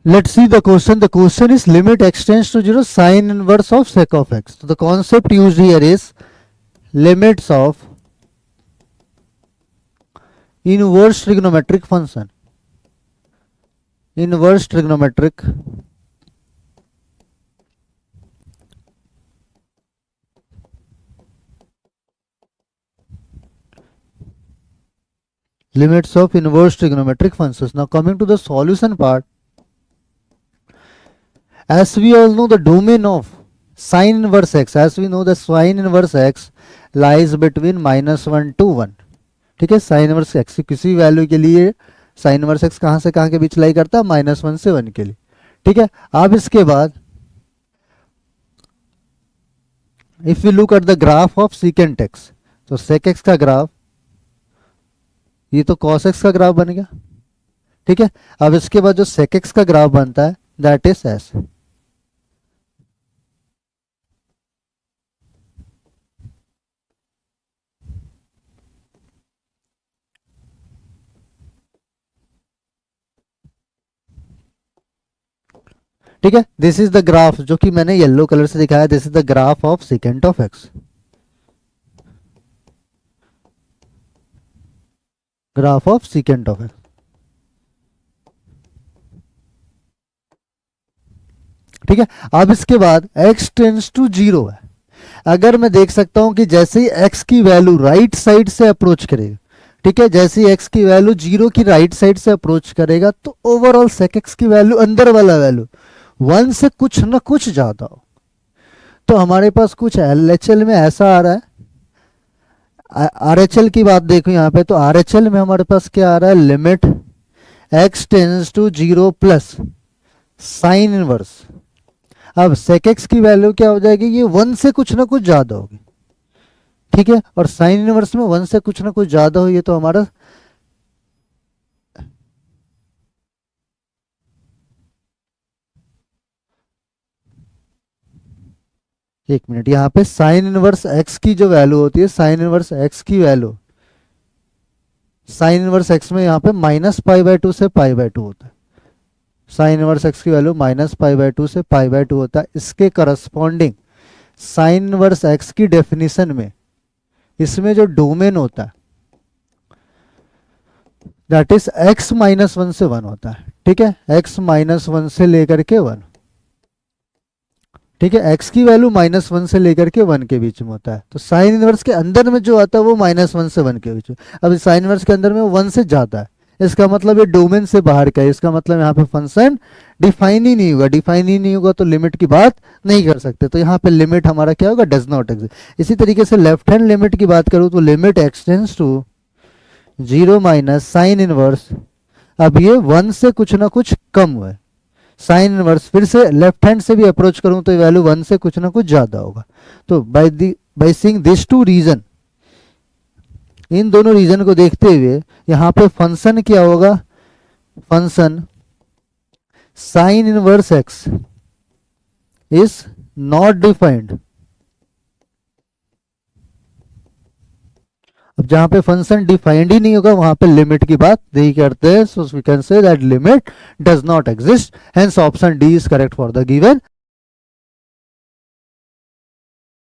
Let's see the question. The question is limit x tends to 0 sine inverse of sec of x. So the concept used here is limits of inverse trigonometric function. Inverse trigonometric limits of inverse trigonometric functions. Now coming to the solution part, as we all know the domain of sine inverse x, as we know the sine inverse x lies between -1 to 1. ठीक है, sine inverse x किसी value के लिए sine inverse x कहां से कहां के बीच लाई करता है, -1 से 1 के लिए. ठीक है, अब इसके बाद if you look at the graph of secant x, तो सेक एक्स का ग्राफ, ये तो कॉस एक्स का ग्राफ बन गया. ठीक है, अब इसके बाद जो सेक एक्स का ग्राफ बनता है दैट इज एस. ठीक है, दिस इज द ग्राफ जो कि मैंने येलो कलर से दिखाया. This is the graph of secant of x. Graph of secant of x. ठीक है, अब इसके बाद x टेंड्स टू 0 है. अगर मैं देख सकता हूं कि जैसे ही x की वैल्यू राइट साइड से अप्रोच करेगा, ठीक है, जैसे ही x की वैल्यू 0 की राइट साइड से अप्रोच करेगा तो ओवरऑल sec x की वैल्यू, अंदर वाला वैल्यू 1 से कुछ ना कुछ ज्यादा हो. तो हमारे पास कुछ LHL में ऐसा आ रहा है. RHL की बात देखो यहाँ पे, तो RHL में हमारे पास क्या आ रहा है, limit x tends to 0 plus sine inverse. अब sec x की वैल्यू क्या हो जाएगी, ये 1 से कुछ ना कुछ ज्यादा होगी. ठीक है, और साइन इनवर्स में 1 से कुछ ना कुछ ज्यादा हो, ये तो हमारा एक मिनट, यहाँ पे साइन इनवर्स एक्स की जो वैल्यू होती है, साइन इनवर्स एक्स की वैल्यू, साइन इनवर्स एक्स में यहाँ पे -π/2 से π/2 होता है. साइन इनवर्स एक्स की वैल्यू -π/2 से π/2 होता है. इसके करस्पॉन्डिंग साइन इनवर्स एक्स की डेफिनेशन में इसमें जो डोमेन होता है दैट इज x -1 से 1 होता है. ठीक है, x -1 से लेकर के 1. ठीक है, x की वैल्यू -1 से लेकर के 1 के बीच में होता है. तो साइन इनवर्स के अंदर में जो आता है वो -1 से 1 के बीच में. अब साइन इनवर्स के अंदर में 1 से जाता है, इसका मतलब ये डोमेन से बाहर का है. इसका मतलब यहाँ पे फंक्शन डिफाइन ही नहीं होगा. डिफाइन ही नहीं होगा तो लिमिट की बात नहीं कर सकते. तो यहाँ पे लिमिट हमारा क्या होगा, डज नॉट एग्जिस्ट. इसी तरीके से लेफ्ट हैंड लिमिट की बात करूँ तो limit x tends to 0 minus sine inverse, अब ये 1 से कुछ ना कुछ कम हुआ है. साइन इनवर्स फिर से लेफ्ट हैंड से भी अप्रोच करूं तो वैल्यू 1 से कुछ ना कुछ ज्यादा होगा. तो by seeing this two region, इन दोनों रीजन को देखते हुए यहां पे फंक्शन क्या होगा, function sine inverse x is not defined. अब जहां पे फंक्शन डिफाइंड ही नहीं होगा वहां पे लिमिट की बात नहीं करते हैं. So we can say that limit does not exist. Hence option D is correct for the given